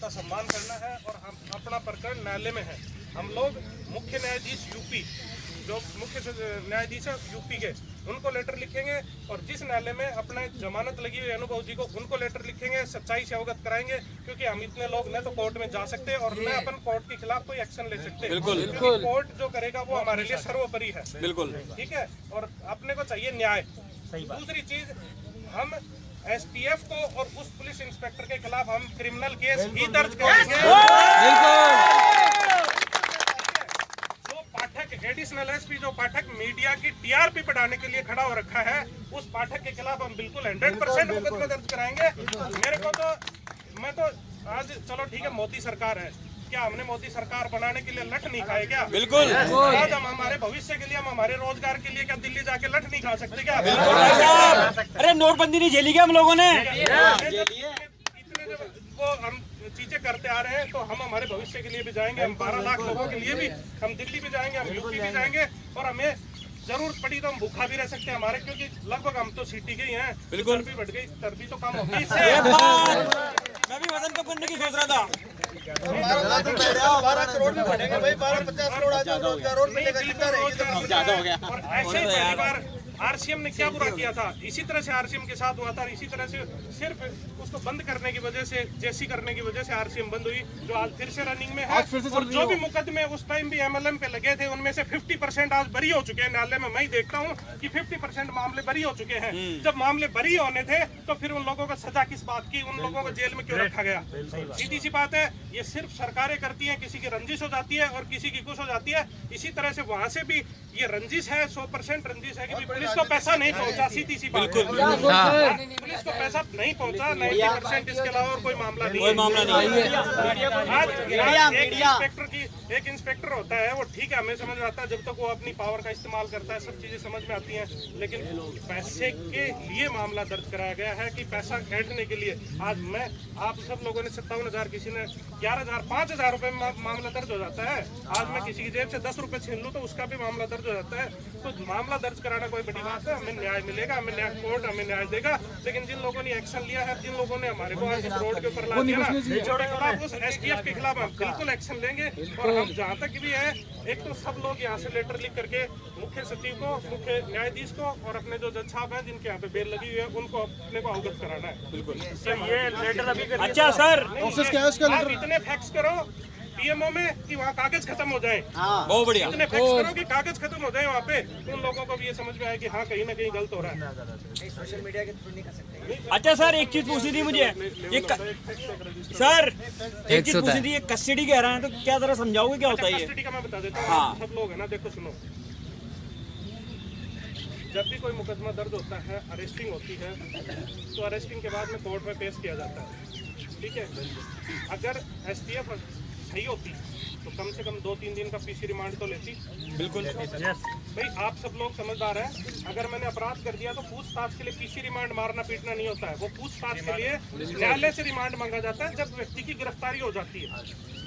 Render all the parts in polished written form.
का सम्मान करना है और हम अपना प्रकरण न्यायालय में है। हम लोग मुख्य न्यायाधीश यूपी, जो मुख्य न्यायाधीश है यूपी के, उनको लेटर लिखेंगे और जिस न्यायालय में अपने जमानत लगी हुई अनुभव जी को, उनको लेटर लिखेंगे, सच्चाई से अवगत कराएंगे, क्योंकि हम इतने लोग न तो कोर्ट में जा सकते और न अपन कोर्ट के खिलाफ कोई एक्शन ले सकते। बिल्कुल, कोर्ट जो करेगा वो हमारे लिए सर्वोपरि है। बिल्कुल, ठीक है। और अपने को चाहिए न्याय। दूसरी चीज, हम एसटीएफ को और उस पुलिस इंस्पेक्टर के खिलाफ हम क्रिमिनल केस ही दर्ज करेंगे। जो पाठक एडिशनल एसपी, जो पाठक मीडिया की टीआरपी बढ़ाने के लिए खड़ा हो रखा है, उस पाठक के खिलाफ हम बिल्कुल 100% मुकदमा दर्ज कराएंगे। मेरे को तो, मैं तो आज चलो ठीक है, मोदी सरकार है, क्या हमने मोदी सरकार बनाने के लिए लठ नहीं खाए क्या? बिल्कुल। आज हम हमारे भविष्य के लिए, हम हमारे रोजगार के लिए क्या दिल्ली जाके लठ नहीं खा सकते क्या? अरे नोटबंदी नहीं झेली क्या हम लोगों ने? इतने वो हम चीजें करते आ रहे हैं, तो हम हमारे भविष्य के लिए भी जाएंगे। हम 12 लाख लोगों के लिए भी हम दिल्ली भी जाएंगे, हम यूपी भी जाएंगे, और हमें जरूरत पड़ी तो हम भूखा भी रह सकते हैं हमारे, क्योंकि लगभग हम तो सिटी के ही हैं। बिल्कुल, चर्बी बढ़ गई, चर्बी तो कम होगी। मैं भी वजन कम करने की सोच रहा था। 12 करोड़ में बढ़ेंगे भाई, 12-50 करोड़ आ जाए रोजगार, रोड मिलेगा, जिंदा रहेगी। ज्यादा हो गया। और ऐसे पहली बार आरसीएम ने क्या बुरा किया था, इसी तरह से आरसीएम के साथ हुआ था। इसी तरह से सिर्फ उसको बंद करने की वजह से, जेसी करने की वजह से आरसीएम बंद हुई, जो आज फिर से रनिंग में है। और जो भी मुकदमे उस टाइम भी एमएलएम पे लगे थे, उनमें से 50% आज बरी हो चुके हैं न्यायालय में। मैं ही देखता हूँ कि 50% मामले बरी हो चुके हैं। जब मामले बरी होने थे तो फिर उन लोगों को सजा किस बात की, उन लोगों को जेल में क्यों रखा गया? सीधी सी बात है, ये सिर्फ सरकारें करती हैं। किसी की रंजिश हो जाती है और किसी की कुछ हो जाती है। इसी तरह से वहां से भी ये रंजिश है, 100% रंजिश है कि पुलिस को पैसा नहीं पहुंचा। सीधी सी बात है, पुलिस को पैसा नहीं पहुंचा। 90% इसके अलावा और कोई मामला नहीं है। आज एक इंस्पेक्टर होता है, वो ठीक है, हमें समझ में आता है, जब तक वो अपनी पावर का इस्तेमाल करता है सब चीजें समझ में आती हैं। लेकिन पैसे के लिए मामला दर्ज कराया गया है कि पैसा ऐंठने के लिए। आज मैं, आप सब लोगों ने 57,000, किसी ने 11,000, 5,000 रुपए में मामला दर्ज हो जाता है। आज मैं किसी की जेब से 10 रुपए छीन लूं तो उसका भी मामला दर्ज हो जाता है। तो मामला दर्ज कराना कोई बड़ी बात है? हमें न्याय मिलेगा, हमें न्याय, कोर्ट हमें न्याय देगा। लेकिन जिन लोगों ने एक्शन लिया है, जिन लोगों ने हमारे को आज रोड के ऊपर ला दिया ना, उस एसटीएफ के खिलाफ हम बिल्कुल एक्शन लेंगे। और हम जहाँ तक भी है, एक तो सब लोग यहाँ से लेटर लिख करके मुख्य सचिव को, मुख्य न्यायाधीश को और अपने जो जज साहब हैं जिनके यहाँ पे बेल लगी हुई है, उनको अपने को अवगत कराना है। बिल्कुल, ये लेटर अभी अच्छा सर, आप इतने फैक्स करो पीएमओ में कि वहाँ कागज खत्म हो जाए। बहुत बढ़िया। इतने फैक्स करो कि कागज खत्म हो जाए वहाँ पे, उन लोगों को भी ये समझ में आए कि हाँ, कहीं ना कहीं गलत हो रहा है। सोशल मीडिया के थ्रू नहीं कर सकते। अच्छा सर, एक चीज पूछनी थी मुझे, सर एक चीज पूछनी थी, ये कस्टडी कह रहे हैं, तो क्या जरा समझाओगे क्या होता है ये? कस्टडी का मैं बता देता हूँ। हाँ। सब लोग है ना, देखो सुनो, जब भी कोई मुकदमा दर्ज होता है, अरेस्टिंग होती है, तो अरेस्टिंग के बाद में कोर्ट में पेश किया जाता है। ठीक है, अगर एसटीएफ सही होती तो कम से कम 2-3 दिन का पीसी रिमांड तो लेती। बिल्कुल भाई, आप सब लोग समझदार हैं। अगर मैंने अपराध कर दिया तो पूछताछ के लिए पीसी रिमांड मारना पीटना नहीं होता है। वो पूछताछ के लिए न्यायालय से रिमांड मांगा जाता है जब व्यक्ति की गिरफ्तारी हो जाती है।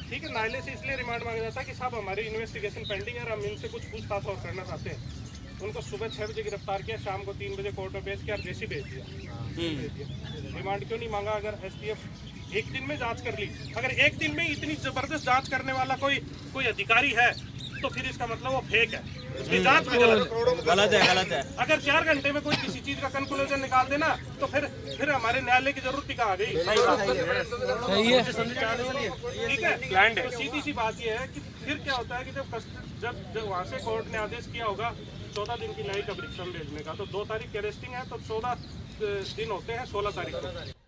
ठीक है, न्यायालय से इसलिए रिमांड मांगा जाता है कि साहब हमारी इन्वेस्टिगेशन पेंडिंग है और हम इनसे कुछ पूछताछ और करना चाहते हैं। उनको सुबह 6 बजे गिरफ्तार किया, शाम को 3 बजे कोर्ट में पेश किया और जेसी भेज दिया। रिमांड क्यों नहीं मांगा? अगर एसटीएफ एक दिन में जांच कर ली, अगर एक दिन में इतनी जबरदस्त जांच करने वाला कोई अधिकारी है, तो फिर इसका मतलब वो फेक है, उसकी जांच में गलत है। अगर 4 घंटे में कोई किसी चीज का कंक्लूजन निकाल देना, तो फिर हमारे न्यायालय की जरूरत ही कहाँ गई? ठीक है, तो सीधी सी बात यह है कि फिर क्या होता है कि जब वहाँ से कोर्ट ने आदेश किया होगा 14 दिन की न्यायिक अभिरक्षण भेजने का, तो 2 तारीख की अरेस्टिंग है, तो 14 दिन होते हैं 16 तारीख को।